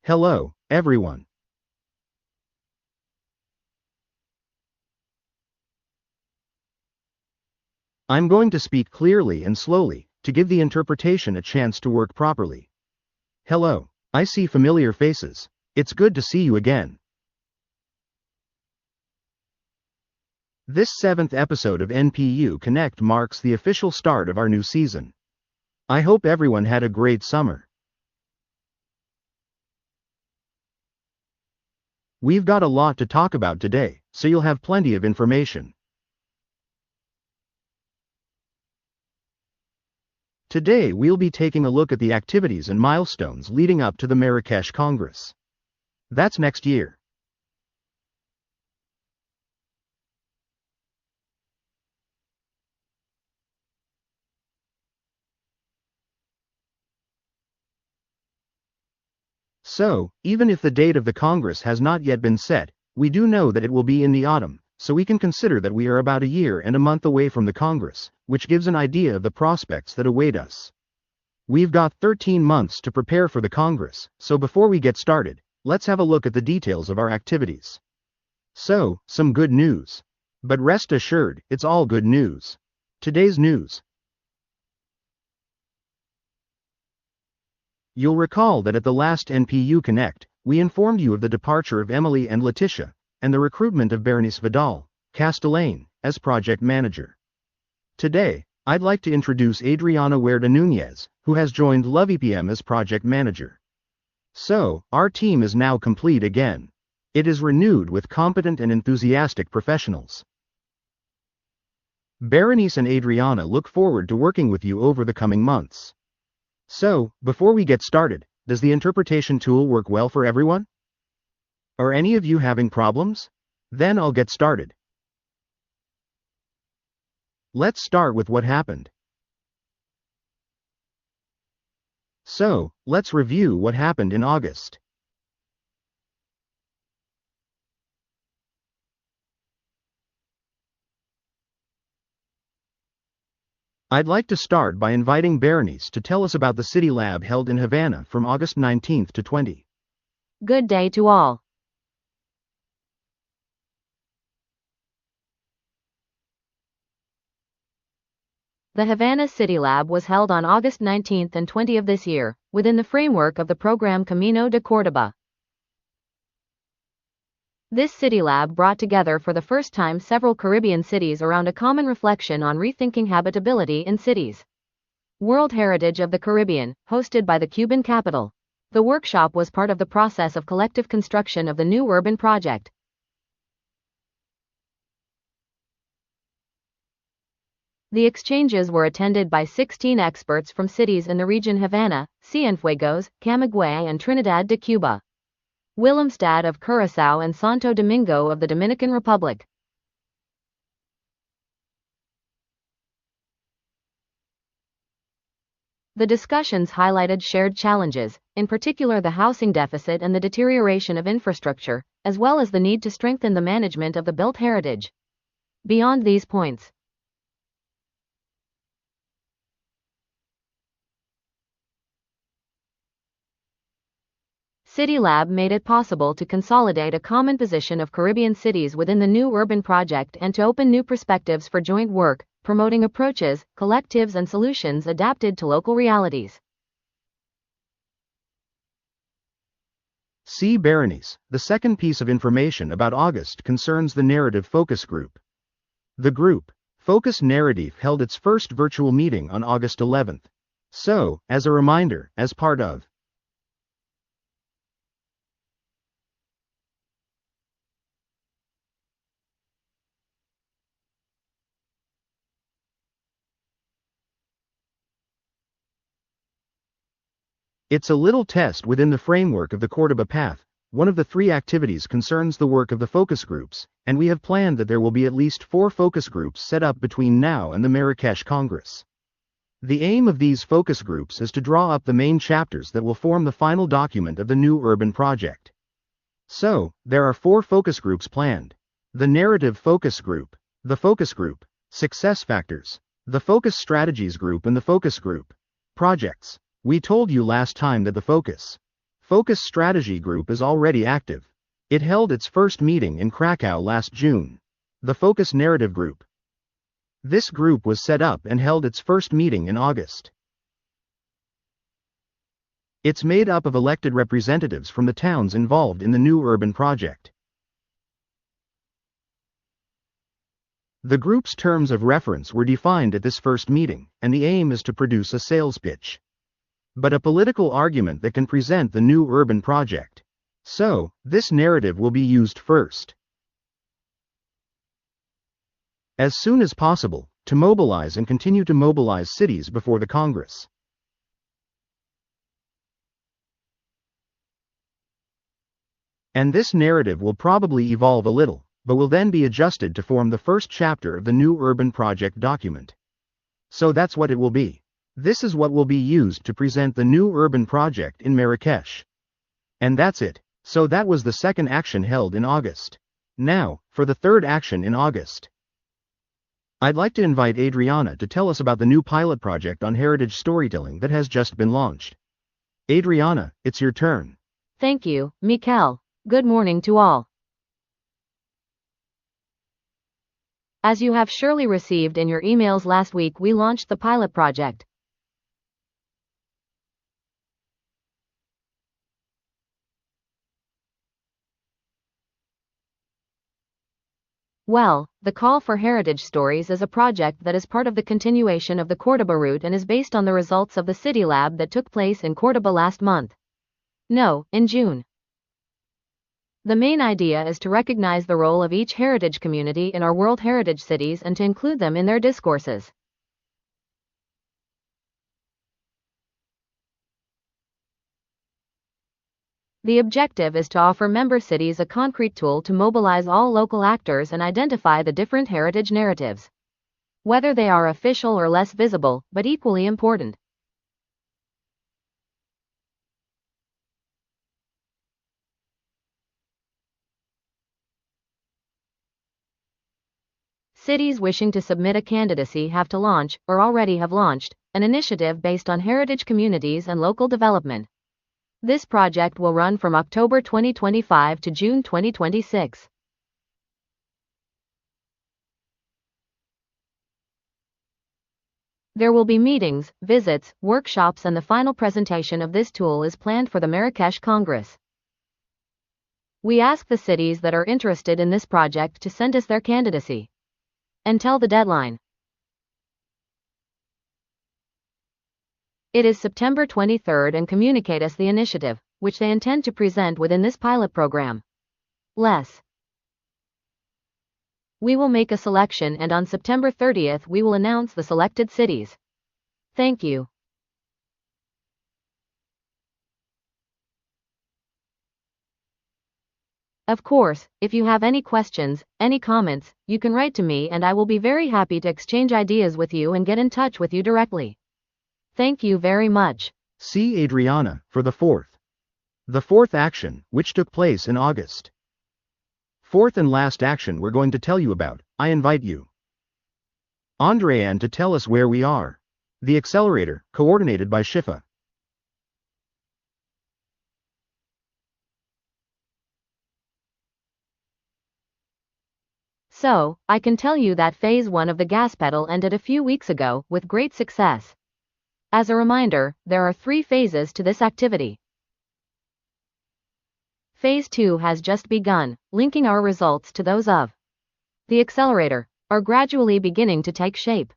Hello, everyone. I'm going to speak clearly and slowly, to give the interpretation a chance to work properly. Hello, I see familiar faces. It's good to see you again. This 7th episode of NUP Connect marks the official start of our new season. I hope everyone had a great summer. We've got a lot to talk about today, so you'll have plenty of information. Today we'll be taking a look at the activities and milestones leading up to the Marrakesh Congress. That's next year. So, even if the date of the Congress has not yet been set, we do know that it will be in the autumn, so we can consider that we are about a year and a month away from the Congress, which gives an idea of the prospects that await us. We've got 13 months to prepare for the Congress, so before we get started, let's have a look at the details of our activities. So, some good news. But rest assured, it's all good news. Today's news. You'll recall that at the last NUP Connect, we informed you of the departure of Emily and Letitia, and the recruitment of Berenice Vidal, Castellane, as project manager. Today, I'd like to introduce Adriana Huerta Núñez, who has joined LoveEPM as project manager. So, our team is now complete again. It is renewed with competent and enthusiastic professionals. Berenice and Adriana look forward to working with you over the coming months. So, before we get started, does the interpretation tool work well for everyone? Are any of you having problems? Then I'll get started. Let's start with what happened. So, let's review what happened in August. I'd like to start by inviting Berenice to tell us about the City Lab held in Havana from August 19th to 20. Good day to all. The Havana City Lab was held on August 19th and 20 of this year, within the framework of the program Camino de Córdoba. This City Lab brought together for the first time several Caribbean cities around a common reflection on rethinking habitability in cities. World Heritage of the Caribbean, hosted by the Cuban capital. The workshop was part of the process of collective construction of the new urban project. The exchanges were attended by 16 experts from cities in the region Havana, Cienfuegos, Camagüey and Trinidad de Cuba, Willemstad of Curaçao and Santo Domingo of the Dominican Republic. The discussions highlighted shared challenges, in particular the housing deficit and the deterioration of infrastructure, as well as the need to strengthen the management of the built heritage. Beyond these points, City Lab made it possible to consolidate a common position of Caribbean cities within the new urban project and to open new perspectives for joint work, promoting approaches, collectives and solutions adapted to local realities. See Berenice, the second piece of information about August concerns the Narrative Focus Group. The group, Focus Narrative, held its first virtual meeting on August 11th. So, as a reminder, as part of It's a little test within the framework of the Córdoba Path. One of the 3 activities concerns the work of the focus groups, and we have planned that there will be at least 4 focus groups set up between now and the Marrakesh Congress. The aim of these focus groups is to draw up the main chapters that will form the final document of the new urban project. So, there are 4 focus groups planned. The Narrative Focus Group, the Focus Group, Success Factors, the Focus Strategies Group and the Focus Group, Projects. We told you last time that the focus Focus Strategy Group is already active. It held its first meeting in Krakow last June. The Focus Narrative Group. This group was set up and held its first meeting in August. It's made up of elected representatives from the towns involved in the new urban project. The group's terms of reference were defined at this first meeting, and the aim is to produce a sales pitch. But a political argument that can present the new urban project. So, this narrative will be used first. As soon as possible, to mobilize and continue to mobilize cities before the Congress. And this narrative will probably evolve a little, but will then be adjusted to form the first chapter of the new urban project document. So that's what it will be. This is what will be used to present the new urban project in Marrakesh. And that's it. So that was the second action held in August. Now, for the third action in August. I'd like to invite Adriana to tell us about the new pilot project on heritage storytelling that has just been launched. Adriana, it's your turn. Thank you, Mikel. Good morning to all. As you have surely received in your emails last week, we launched the pilot project. Well, the Call for Heritage Stories is a project that is part of the continuation of the Córdoba route and is based on the results of the City Lab that took place in Córdoba last month. No, in June. The main idea is to recognize the role of each heritage community in our World Heritage cities and to include them in their discourses. The objective is to offer member cities a concrete tool to mobilize all local actors and identify the different heritage narratives. Whether they are official or less visible, but equally important. Cities wishing to submit a candidacy have to launch, or already have launched, an initiative based on heritage communities and local development. This project will run from October 2025 to June 2026. There will be meetings, visits, workshops, and the final presentation of this tool is planned for the Marrakesh Congress. We ask the cities that are interested in this project to send us their candidacy. Until the deadline. It is September 23rd and communicate us the initiative, which they intend to present within this pilot program. We will make a selection and on September 30th we will announce the selected cities. Thank you. Of course, if you have any questions, any comments, you can write to me and I will be very happy to exchange ideas with you and get in touch with you directly. Thank you very much. See Adriana, for the fourth. The fourth action, which took place in August. Fourth and last action we're going to tell you about, I invite you, Andréane, to tell us where we are. The accelerator, coordinated by Shifa. So, I can tell you that Phase 1 of the gas pedal ended a few weeks ago, with great success. As a reminder, there are 3 phases to this activity. Phase 2 has just begun, linking our results to those of the accelerator, are gradually beginning to take shape.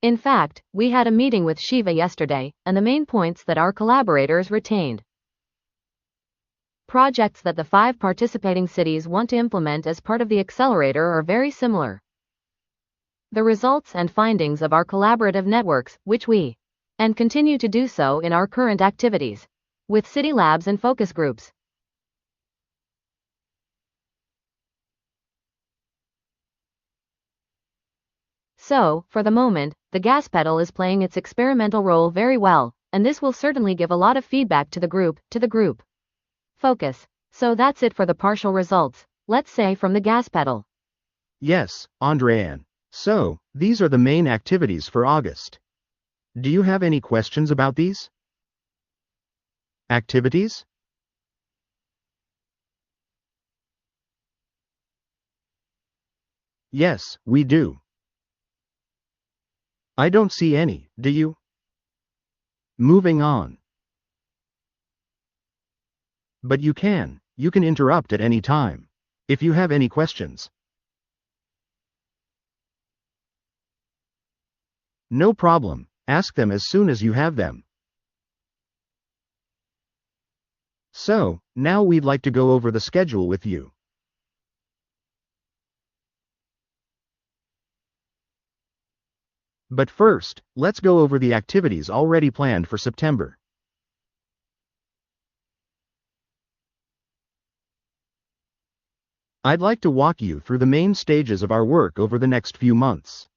In fact, we had a meeting with Shiva yesterday, and the main points that our collaborators retained. Projects that the 5 participating cities want to implement as part of the accelerator are very similar. The results and findings of our collaborative networks, which we and continue to do so in our current activities with city labs and focus groups. So, for the moment, the gas pedal is playing its experimental role very well, and this will certainly give a lot of feedback to the group focus. So that's it for the partial results, let's say from the gas pedal. Yes, Andréane. So, these are the main activities for August. Do you have any questions about these activities? Yes, we do. I don't see any, do you? Moving on. But you can interrupt at any time. If you have any questions. No problem, ask them as soon as you have them. So, now we'd like to go over the schedule with you. But first, let's go over the activities already planned for September. I'd like to walk you through the main stages of our work over the next few months.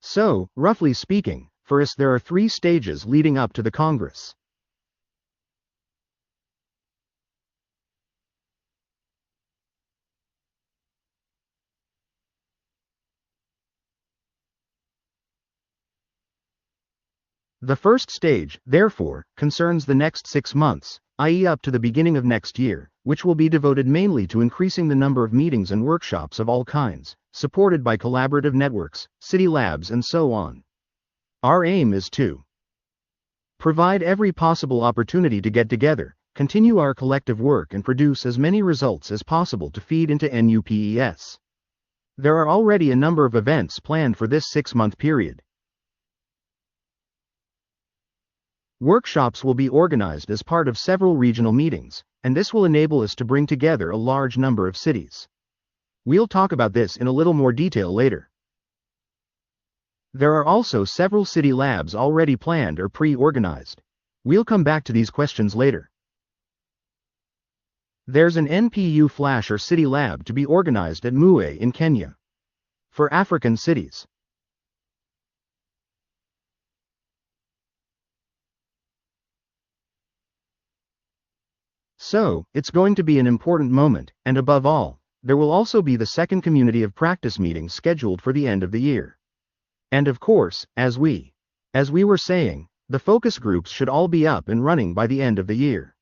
So, roughly speaking, for us there are 3 stages leading up to the Congress. The first stage, therefore, concerns the next 6 months, i.e. up to the beginning of next year, which will be devoted mainly to increasing the number of meetings and workshops of all kinds, supported by collaborative networks, city labs and so on. Our aim is to provide every possible opportunity to get together, continue our collective work and produce as many results as possible to feed into NUPES. There are already a number of events planned for this 6-month period. Workshops will be organized as part of several regional meetings, and this will enable us to bring together a large number of cities. We'll talk about this in a little more detail later. There are also several city labs already planned or pre-organized. We'll come back to these questions later. There's an NPU Flash or City Lab to be organized at Mue in Kenya. For African cities. So, it's going to be an important moment, and above all, there will also be the second community of practice meetings scheduled for the end of the year. And of course, as we were saying, the focus groups should all be up and running by the end of the year.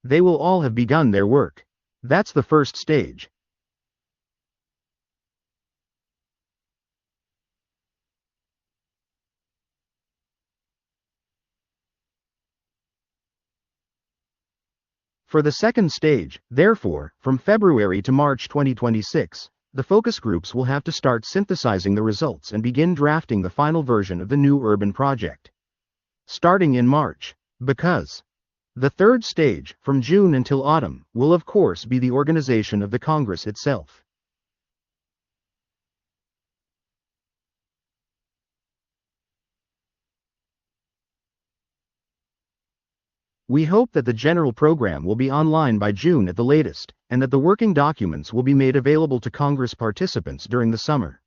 They will all have begun their work. That's the first stage. For the second stage, therefore, from February to March 2026, the focus groups will have to start synthesizing the results and begin drafting the final version of the new urban project. Starting in March. Because the third stage, from June until autumn, will of course be the organization of the Congress itself. We hope that the general program will be online by June at the latest, and that the working documents will be made available to Congress participants during the summer.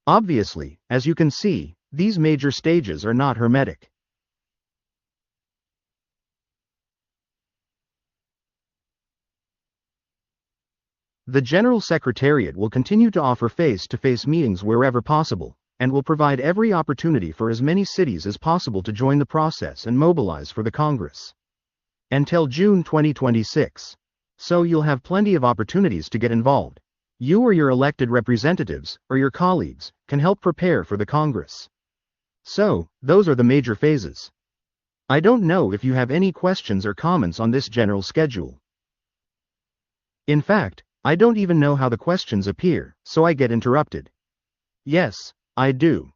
Obviously, as you can see, these major stages are not hermetic. The General Secretariat will continue to offer face-to-face meetings wherever possible, and will provide every opportunity for as many cities as possible to join the process and mobilize for the Congress. Until June 2026. So you'll have plenty of opportunities to get involved. You or your elected representatives, or your colleagues, can help prepare for the Congress. So, those are the major phases. I don't know if you have any questions or comments on this general schedule. In fact, I don't even know how the questions appear, so I get interrupted. Yes, I do.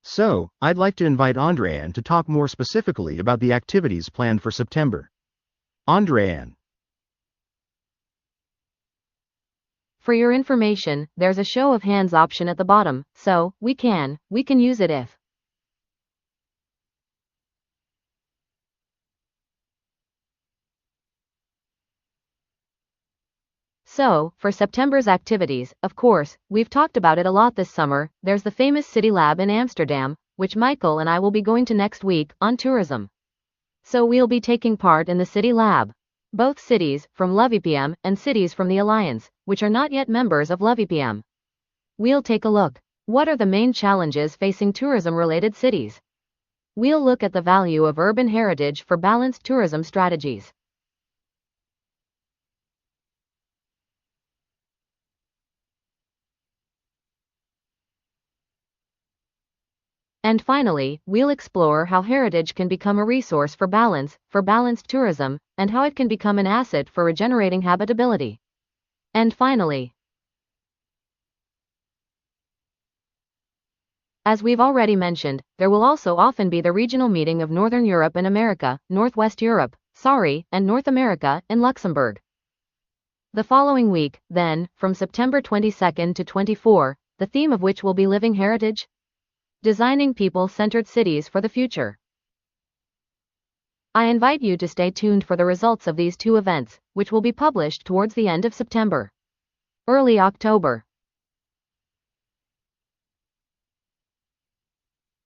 So, I'd like to invite Andréane to talk more specifically about the activities planned for September. Andréane. For your information, there's a show of hands option at the bottom, so we can use it if. So, for September's activities, of course, we've talked about it a lot this summer. There's the famous City Lab in Amsterdam, which Michael and I will be going to next week, on tourism. So we'll be taking part in the City Lab. both cities from LovePM and cities from the Alliance, which are not yet members of LovePM. We'll take a look. What are the main challenges facing tourism-related cities? We'll look at the value of urban heritage for balanced tourism strategies. And finally, we'll explore how heritage can become a resource for balanced tourism, and how it can become an asset for regenerating habitability. And finally, as we've already mentioned, there will also often be the regional meeting of Northern Europe and America, Northwest Europe, and North America in Luxembourg. The following week, then, from September 22nd to 24, the theme of which will be Living Heritage, Designing People-Centered Cities for the Future. I invite you to stay tuned for the results of these two events, which will be published towards the end of September, early October.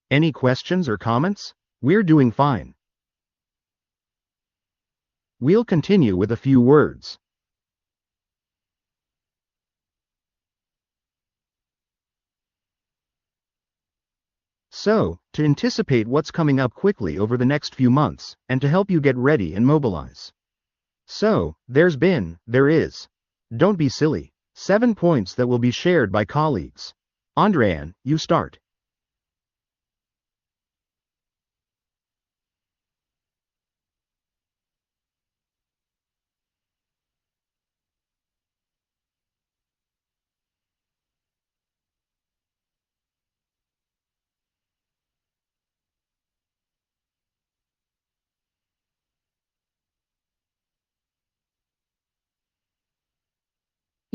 Any questions or comments? We're doing fine. We'll continue with a few words. So, to anticipate what's coming up quickly over the next few months, and to help you get ready and mobilize. So, there is. Don't be silly. 7 points that will be shared by colleagues. Andréan, you start.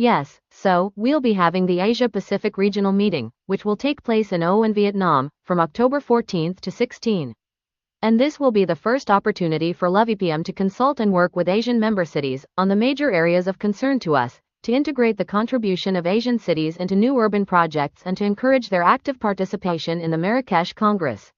Yes, so, we'll be having the Asia-Pacific Regional Meeting, which will take place in Hanoi, Vietnam, from October 14th to 16. And this will be the first opportunity for LovePM to consult and work with Asian member cities on the major areas of concern to us, to integrate the contribution of Asian cities into new urban projects and to encourage their active participation in the Marrakesh Congress.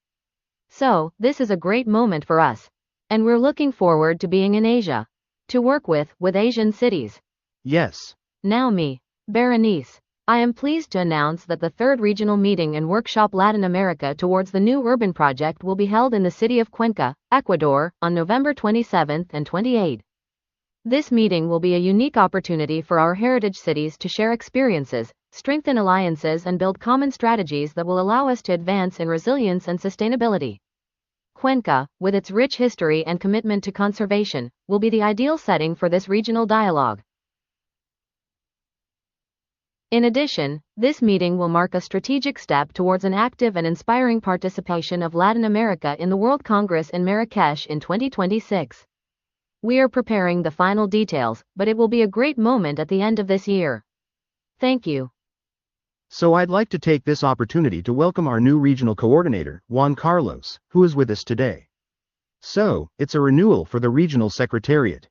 So, this is a great moment for us. And we're looking forward to being in Asia. To work with Asian cities. Yes. Now me, Berenice. I am pleased to announce that the third regional meeting and workshop Latin America towards the new urban project will be held in the city of Cuenca, Ecuador, on November 27th and 28th. This meeting will be a unique opportunity for our heritage cities to share experiences, strengthen alliances and build common strategies that will allow us to advance in resilience and sustainability. Cuenca, with its rich history and commitment to conservation, will be the ideal setting for this regional dialogue. In addition, this meeting will mark a strategic step towards an active and inspiring participation of Latin America in the World Congress in Marrakesh in 2026. We are preparing the final details, but it will be a great moment at the end of this year. Thank you. So I'd like to take this opportunity to welcome our new regional coordinator, Juan Carlos, who is with us today. So, it's a renewal for the regional secretariat.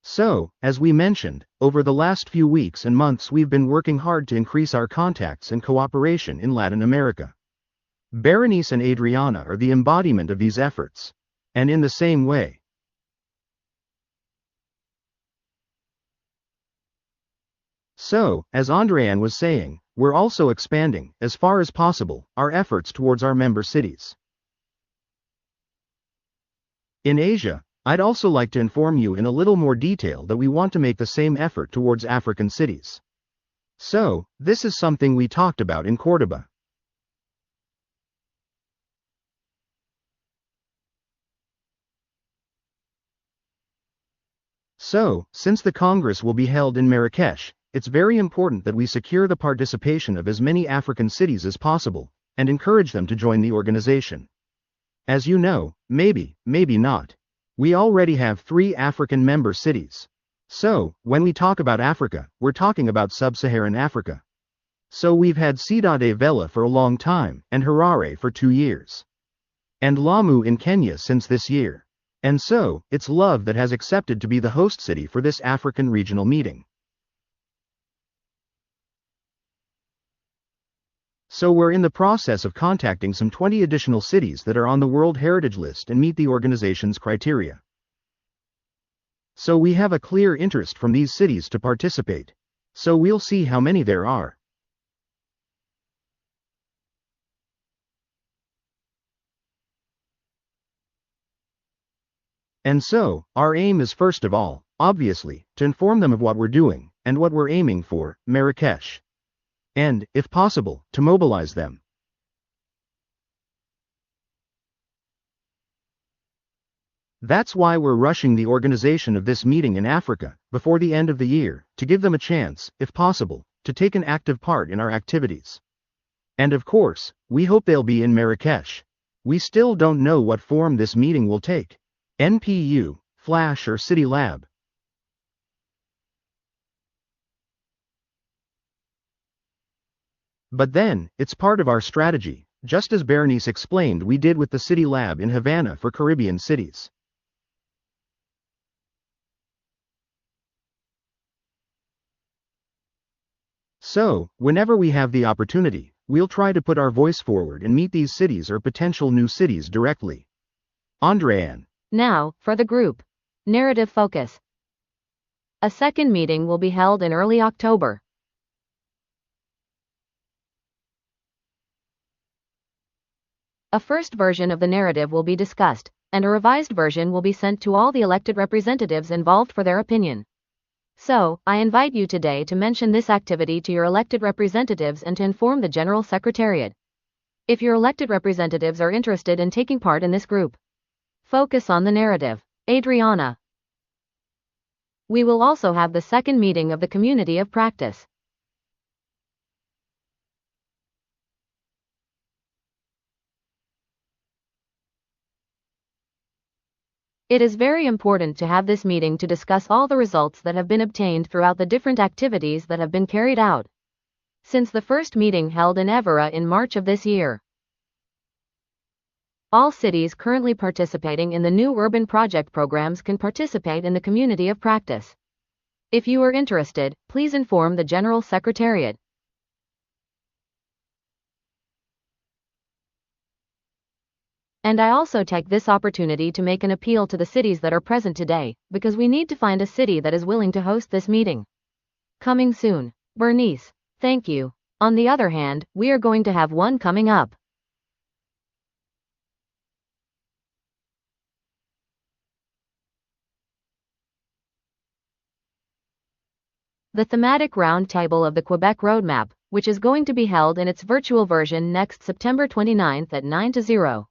So, as we mentioned, over the last few weeks and months we've been working hard to increase our contacts and cooperation in Latin America. Berenice and Adriana are the embodiment of these efforts. And in the same way. So, as Andréan was saying, we're also expanding, as far as possible, our efforts towards our member cities. In Asia, I'd also like to inform you in a little more detail that we want to make the same effort towards African cities. So, this is something we talked about in Córdoba. So, since the Congress will be held in Marrakesh, it's very important that we secure the participation of as many African cities as possible, and encourage them to join the organization. As you know, maybe not. We already have 3 African member cities. So, when we talk about Africa, we're talking about sub-Saharan Africa. So we've had Cidade Vela for a long time, and Harare for 2 years. And Lamu in Kenya since this year. And so, it's Love that has accepted to be the host city for this African regional meeting. So we're in the process of contacting some 20 additional cities that are on the World Heritage List and meet the organization's criteria. So we have a clear interest from these cities to participate. So we'll see how many there are. And so, our aim is first of all, obviously, to inform them of what we're doing, and what we're aiming for, Marrakesh. And, if possible, to mobilize them. That's why we're rushing the organization of this meeting in Africa, before the end of the year, to give them a chance, if possible, to take an active part in our activities. And of course, we hope they'll be in Marrakesh. We still don't know what form this meeting will take. NPU, Flash or City Lab. But then, it's part of our strategy, just as Berenice explained we did with the City Lab in Havana for Caribbean cities. So, whenever we have the opportunity, we'll try to put our voice forward and meet these cities or potential new cities directly. Andréane. Now, for the group. Narrative focus. A second meeting will be held in early October. A first version of the narrative will be discussed, and a revised version will be sent to all the elected representatives involved for their opinion. So, I invite you today to mention this activity to your elected representatives and to inform the General Secretariat. If your elected representatives are interested in taking part in this group, focus on the narrative. Adriana. We will also have the second meeting of the Community of Practice. It is very important to have this meeting to discuss all the results that have been obtained throughout the different activities that have been carried out since the first meeting held in Évora in March of this year. All cities currently participating in the new urban project programs can participate in the Community of Practice. If you are interested, please inform the General Secretariat. And I also take this opportunity to make an appeal to the cities that are present today, because we need to find a city that is willing to host this meeting. Coming soon. Bernice. Thank you. On the other hand, we are going to have one coming up. The thematic roundtable of the Quebec Roadmap, which is going to be held in its virtual version next September 29th at 9 to 0.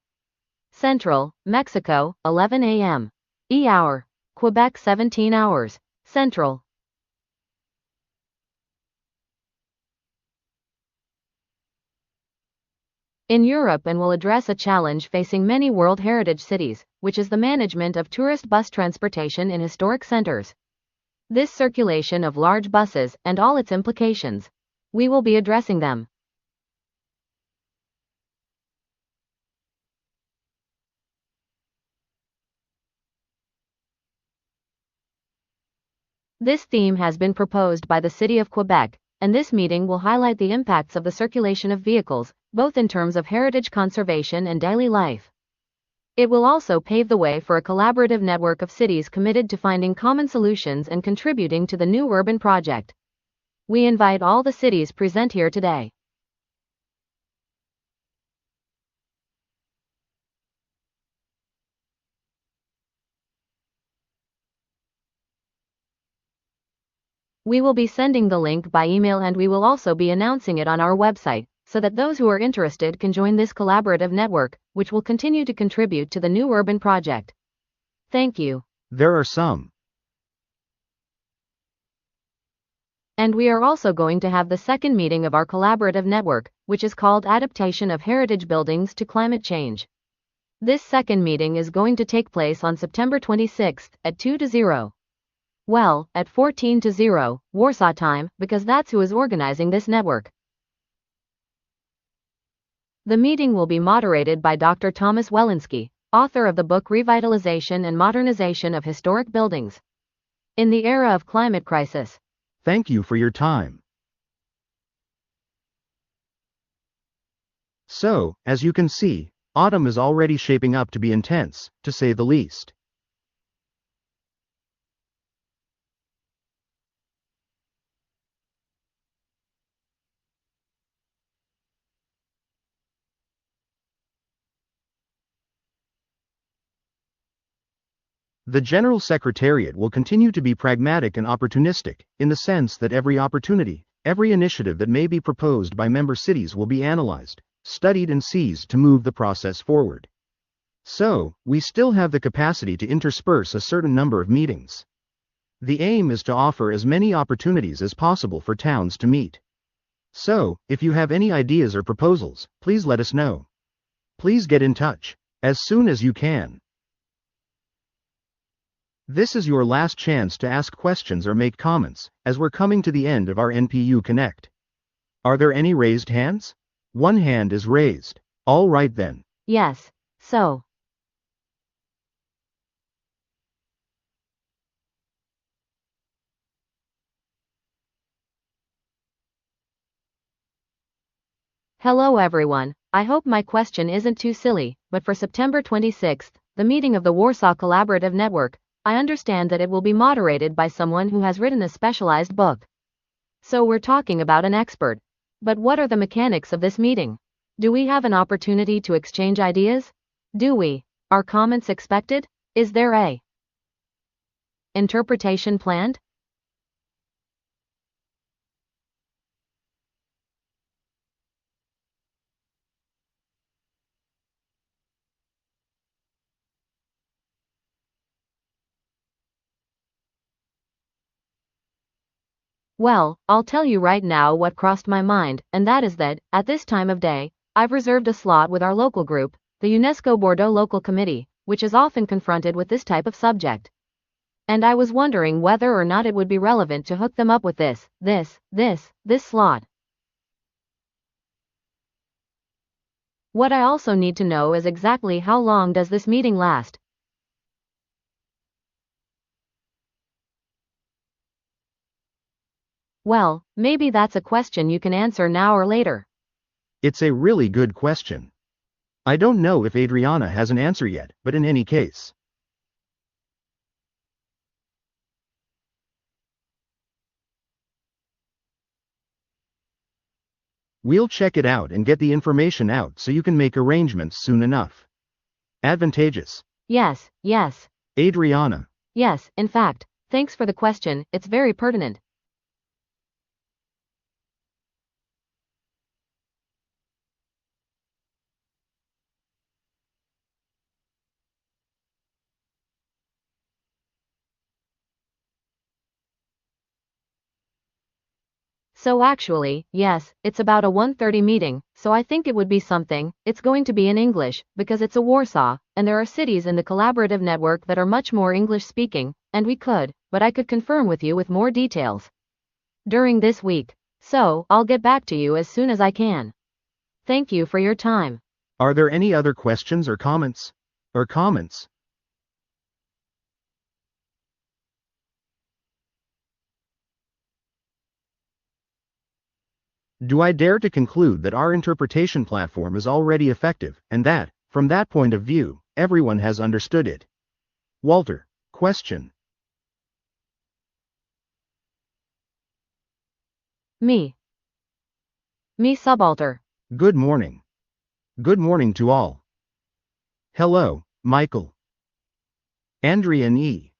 Central, Mexico, 11 a.m. E-hour. Quebec 17 hours. Central. In Europe and will address a challenge facing many World Heritage cities, which is the management of tourist bus transportation in historic centers. This circulation of large buses and all its implications. We will be addressing them. This theme has been proposed by the City of Quebec, and this meeting will highlight the impacts of the circulation of vehicles, both in terms of heritage conservation and daily life. It will also pave the way for a collaborative network of cities committed to finding common solutions and contributing to the new urban project. We invite all the cities present here today. We will be sending the link by email and we will also be announcing it on our website, so that those who are interested can join this collaborative network, which will continue to contribute to the new urban project. Thank you. There are some. And we are also going to have the second meeting of our collaborative network, which is called Adaptation of Heritage Buildings to Climate Change. This second meeting is going to take place on September 26th at 2 to 0. Well, at 14 to 0, Warsaw time, because that's who is organizing this network. The meeting will be moderated by Dr. Thomas Welensky, author of the book Revitalization and Modernization of Historic Buildings in the Era of Climate Crisis. Thank you for your time. So, as you can see, autumn is already shaping up to be intense, to say the least. The General Secretariat will continue to be pragmatic and opportunistic, in the sense that every opportunity, every initiative that may be proposed by member cities will be analyzed, studied and seized to move the process forward. So, we still have the capacity to intersperse a certain number of meetings. The aim is to offer as many opportunities as possible for towns to meet. So, if you have any ideas or proposals, please let us know. Please get in touch as soon as you can. This is your last chance to ask questions or make comments, as we're coming to the end of our NPU Connect. Are there any raised hands? One hand is raised. All right then. Yes, so. Hello everyone, I hope my question isn't too silly, but for September 26th, the meeting of the Warsaw Collaborative Network, I understand that it will be moderated by someone who has written a specialized book. So we're talking about an expert. But what are the mechanics of this meeting? Do we have an opportunity to exchange ideas? Do we? Are comments expected? Is there a interpretation planned? Well, I'll tell you right now what crossed my mind, and that is that, at this time of day, I've reserved a slot with our local group, the UNESCO Bordeaux Local Committee, which is often confronted with this type of subject. And I was wondering whether or not it would be relevant to hook them up with this slot. What I also need to know is exactly how long does this meeting last? Well, maybe that's a question you can answer now or later. It's a really good question. I don't know if Adriana has an answer yet, but in any case. We'll check it out and get the information out so you can make arrangements soon enough. Advantageous. Yes, Adriana. yes, in fact, thanks for the question, it's very pertinent. So actually, yes, it's about a 1:30 meeting, so I think it would be something. It's going to be in English, because it's a Warsaw, and there are cities in the collaborative network that are much more English speaking, and but I could confirm with you with more details during this week. So, I'll get back to you as soon as I can. Thank you for your time. Are there any other questions or comments? Do I dare to conclude that our interpretation platform is already effective, and that, from that point of view, everyone has understood it? Walter. Question. Me subalter. Good morning. Good morning to all. Hello, Michael. Andrea and E.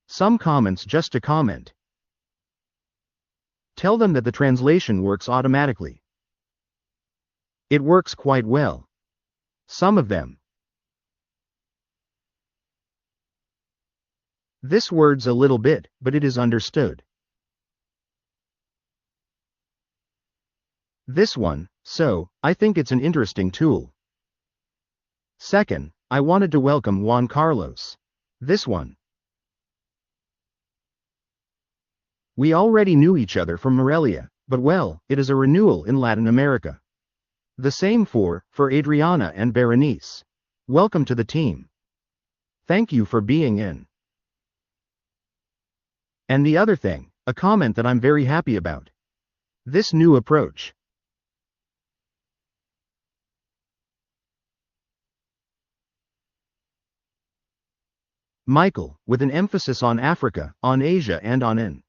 Some comments just to comment. Tell them that the translation works automatically. It works quite well. Some of them. This word's a little bit, but it is understood. This one, so, I think it's an interesting tool. Second, I wanted to welcome Juan Carlos. This one. We already knew each other from Morelia, but well, it is a renewal in Latin America. The same for Adriana and Berenice. Welcome to the team. Thank you for being in. And the other thing, a comment that I'm very happy about. This new approach. Michael, with an emphasis on Africa, on Asia and on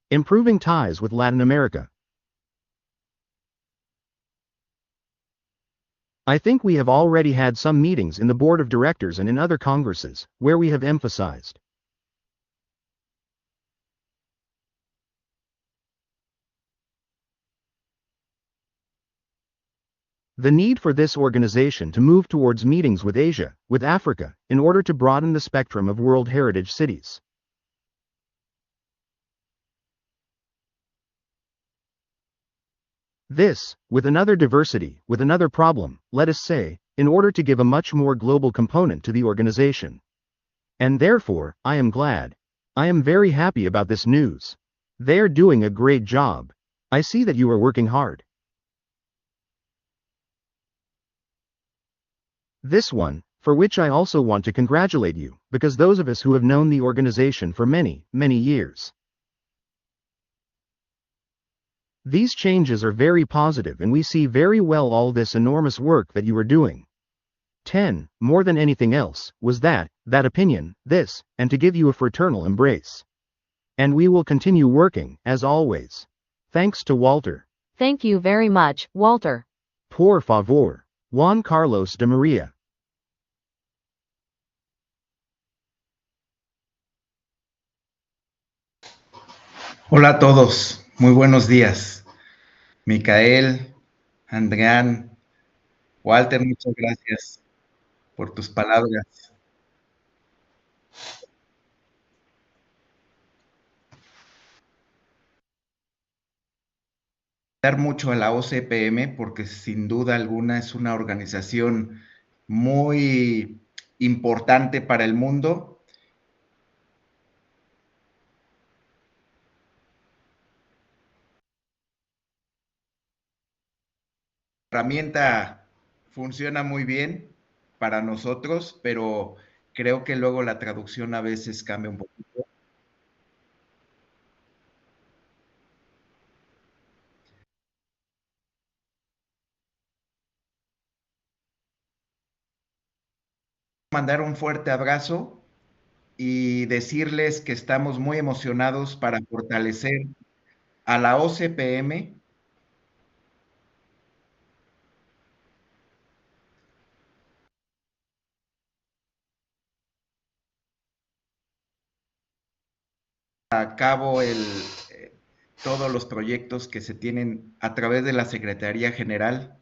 improving ties with Latin America. I think we have already had some meetings in the board of directors and in other congresses, where we have emphasized the need for this organization to move towards meetings with Asia, with Africa, in order to broaden the spectrum of World Heritage cities. This, with another diversity, with another problem, let us say, in order to give a much more global component to the organization. And therefore, I am glad. I am very happy about this news. They're doing a great job. I see that you are working hard. This one, for which I also want to congratulate you, because those of us who have known the organization for many, many years. These changes are very positive and we see very well all this enormous work that you are doing. 10, more than anything else, was that opinion, this, and to give you a fraternal embrace. And we will continue working, as always. Thanks to Walter. Thank you very much, Walter. Por favor. Juan Carlos de María. Hola a todos, muy buenos días. Micael, Andrián, Walter, muchas gracias por tus palabras. Dar mucho a la OCPM porque sin duda alguna es una organización muy importante para el mundo. La herramienta funciona muy bien para nosotros, pero creo que luego la traducción a veces cambia un poquito. Mandar un fuerte abrazo y decirles que estamos muy emocionados para fortalecer a la OCPM. A cabo todos los proyectos que se tienen a través de la Secretaría General.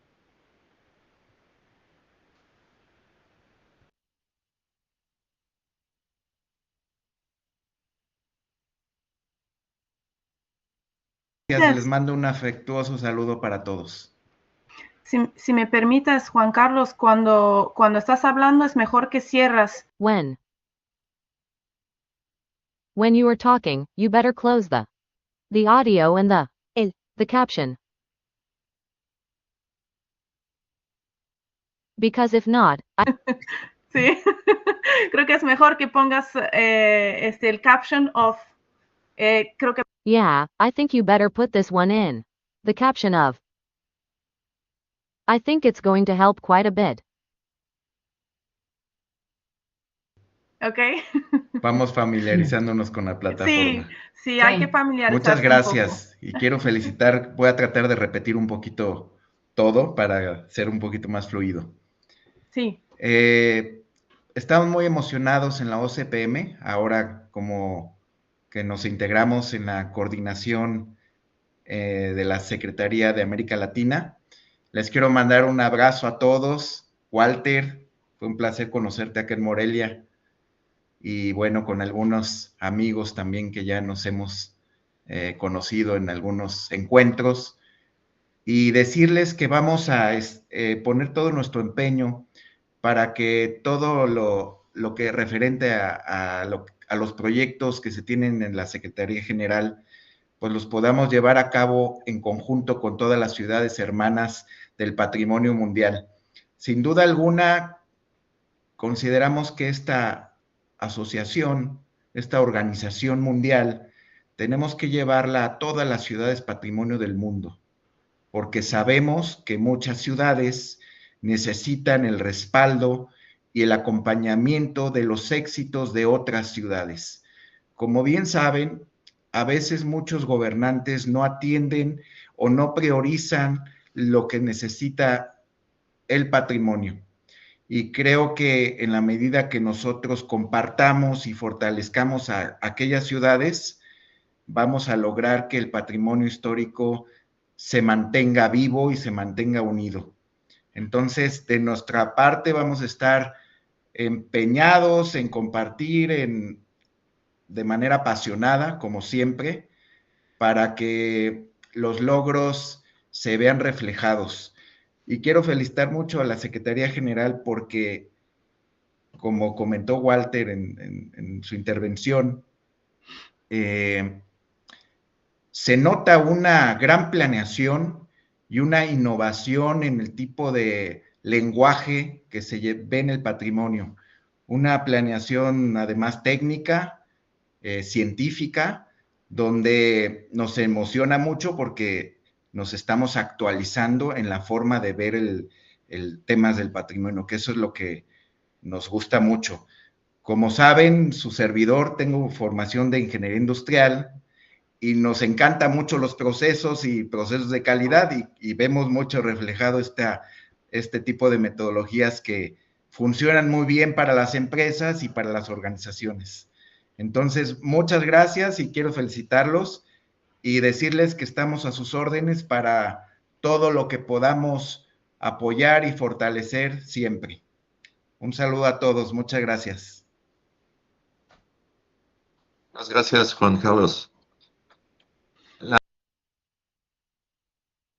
Les mando un afectuoso saludo para todos. Si me permites, Juan Carlos, cuando estás hablando es mejor que cierras. When you are talking, you better close the audio and the caption. Because if not, Sí, creo que es mejor que pongas el caption of, creo que... Yeah, I think you better put this one in. The caption of. I think it's going to help quite a bit. Ok. Vamos familiarizándonos con la plataforma. Sí, hay que familiarizarse. Muchas gracias y quiero felicitar, voy a tratar de repetir un poquito todo para ser un poquito más fluido. Sí. Estamos muy emocionados en la OCPM, ahora como que nos integramos en la coordinación de la Secretaría de América Latina. Les quiero mandar un abrazo a todos. Walter, fue un placer conocerte acá en Morelia. Y bueno, con algunos amigos también que ya nos hemos conocido en algunos encuentros. Y decirles que vamos a poner todo nuestro empeño para que todo lo que referente a los proyectos que se tienen en la Secretaría General, pues los podamos llevar a cabo en conjunto con todas las ciudades hermanas del patrimonio mundial. Sin duda alguna, consideramos que esta asociación, esta organización mundial, tenemos que llevarla a todas las ciudades patrimonio del mundo, porque sabemos que muchas ciudades necesitan el respaldo y el acompañamiento de los éxitos de otras ciudades. Como bien saben, a veces muchos gobernantes no atienden o no priorizan lo que necesita el patrimonio. Y creo que en la medida que nosotros compartamos y fortalezcamos a aquellas ciudades, vamos a lograr que el patrimonio histórico se mantenga vivo y se mantenga unido. Entonces, de nuestra parte vamos a estar empeñados en compartir de manera apasionada, como siempre, para que los logros se vean reflejados. Y quiero felicitar mucho a la Secretaría General porque, como comentó Walter en su intervención, se nota una gran planeación y una innovación en el tipo de lenguaje que se ve en el patrimonio. Una planeación además técnica, científica, donde nos emociona mucho porque nos estamos actualizando en la forma de ver el temas del patrimonio, que eso es lo que nos gusta mucho. Como saben, su servidor, tengo formación de ingeniería industrial y nos encanta mucho los procesos y procesos de calidad y vemos mucho reflejado este tipo de metodologías que funcionan muy bien para las empresas y para las organizaciones. Entonces, muchas gracias y quiero felicitarlos y decirles que estamos a sus órdenes para todo lo que podamos apoyar y fortalecer siempre. Un saludo a todos, muchas gracias. Muchas gracias, Juan Carlos.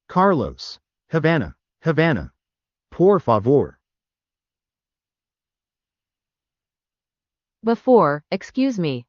Carlos. Havana, Havana. Por favor. Before, excuse me,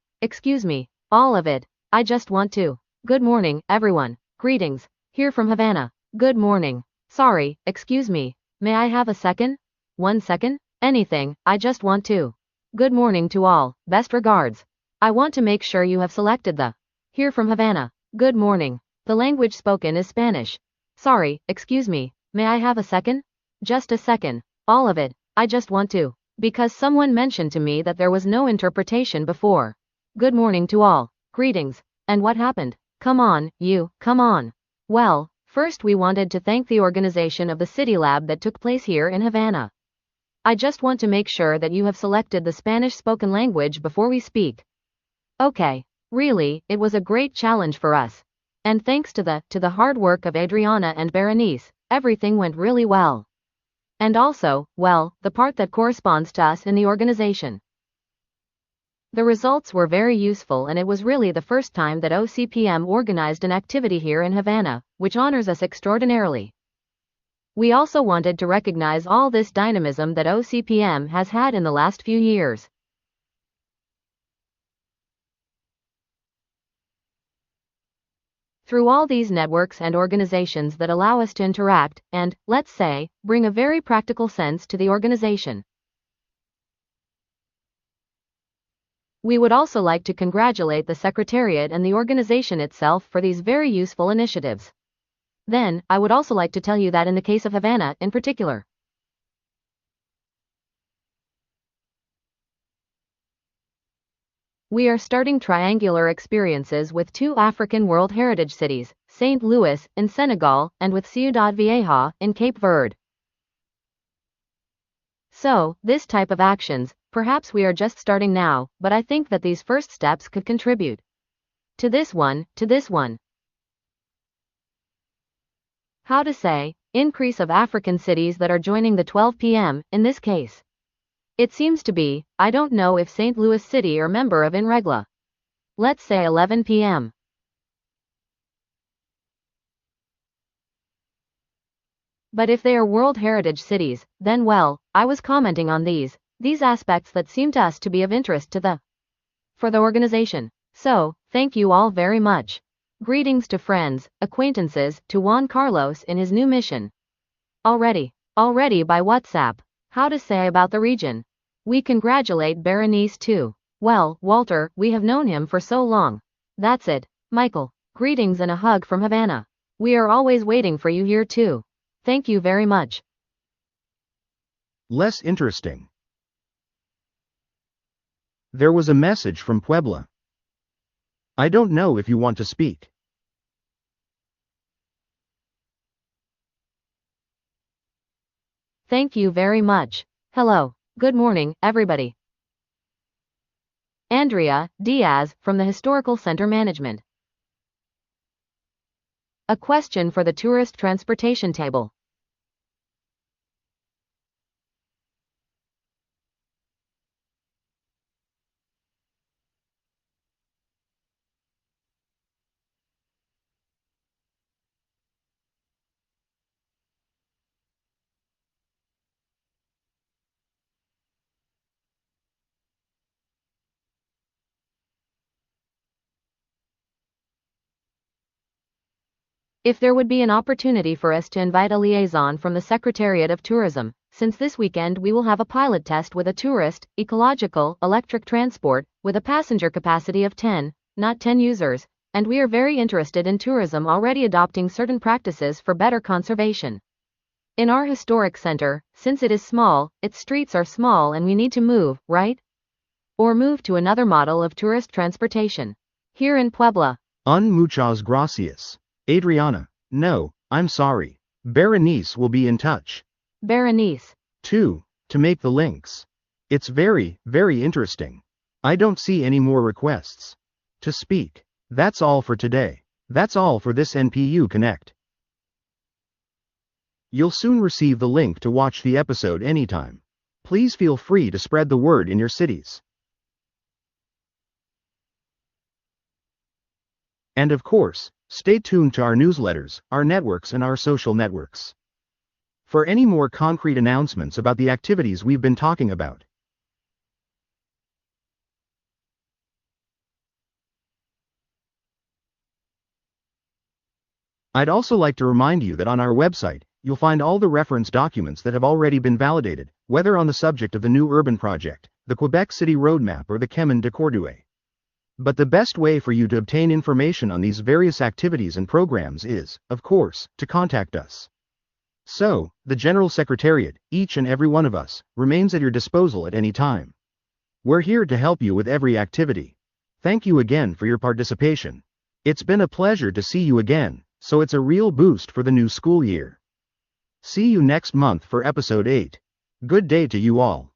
all of it, I just want to. Good morning, everyone, greetings, here from Havana, good morning, sorry, excuse me, may I have a second? 1 second? Anything, I just want to. Good morning to all, best regards. I want to make sure you have selected the here from Havana, good morning. The language spoken is Spanish. Sorry, excuse me, may I have a second? Just a second, all of it, I just want to. Because someone mentioned to me that there was no interpretation before. Good morning to all, greetings, and what happened? Come on, you, come on. Well, first we wanted to thank the organization of the City Lab that took place here in Havana. I just want to make sure that you have selected the Spanish spoken language before we speak. Okay, really, it was a great challenge for us. And thanks to the hard work of Adriana and Berenice, everything went really well. And also, well, the part that corresponds to us in the organization. The results were very useful and it was really the first time that OCPM organized an activity here in Havana, which honors us extraordinarily. We also wanted to recognize all this dynamism that OCPM has had in the last few years. Through all these networks and organizations that allow us to interact and, let's say, bring a very practical sense to the organization. We would also like to congratulate the Secretariat and the organization itself for these very useful initiatives. Then, I would also like to tell you that in the case of Havana in particular, we are starting triangular experiences with 2 African World Heritage cities, St. Louis, in Senegal, and with Ciudad Vieja, in Cape Verde. So, this type of actions, perhaps we are just starting now, but I think that these first steps could contribute to this one. How to say, increase of African cities that are joining the 12 p.m., in this case. It seems to be, I don't know if St. Louis City are member of INREGLA. Let's say 11 p.m. But if they are World Heritage cities, then well, I was commenting on these aspects that seem to us to be of interest to for the organization. So, thank you all very much. Greetings to friends, acquaintances, to Juan Carlos in his new mission. Already by WhatsApp. How to say about the region. We congratulate Berenice too. Well, Walter, we have known him for so long. That's it. Michael, greetings and a hug from Havana. We are always waiting for you here too. Thank you very much. Less interesting. There was a message from Puebla. I don't know if you want to speak. Thank you very much. Hello, good morning, everybody. Andrea Diaz from the Historical Center Management. A question for the tourist transportation table. If there would be an opportunity for us to invite a liaison from the Secretariat of Tourism, since this weekend we will have a pilot test with a tourist, ecological, electric transport, with a passenger capacity of 10, not 10 users, and we are very interested in tourism already adopting certain practices for better conservation. In our historic center, since it is small, its streets are small and we need to move, right? Or move to another model of tourist transportation. Here in Puebla. Muchas gracias. Adriana. No, I'm sorry. Berenice will be in touch. Berenice. 2. To make the links. It's very, very interesting. I don't see any more requests to speak. That's all for today. That's all for this NPU Connect. You'll soon receive the link to watch the episode anytime. Please feel free to spread the word in your cities. And of course, stay tuned to our newsletters, our networks and our social networks for any more concrete announcements about the activities we've been talking about. I'd also like to remind you that on our website, you'll find all the reference documents that have already been validated, whether on the subject of the new urban project, the Quebec City Roadmap or the Chemin de Cordouet. But the best way for you to obtain information on these various activities and programs is, of course, to contact us. So, the General Secretariat, each and every one of us, remains at your disposal at any time. We're here to help you with every activity. Thank you again for your participation. It's been a pleasure to see you again, so it's a real boost for the new school year. See you next month for episode 8. Good day to you all.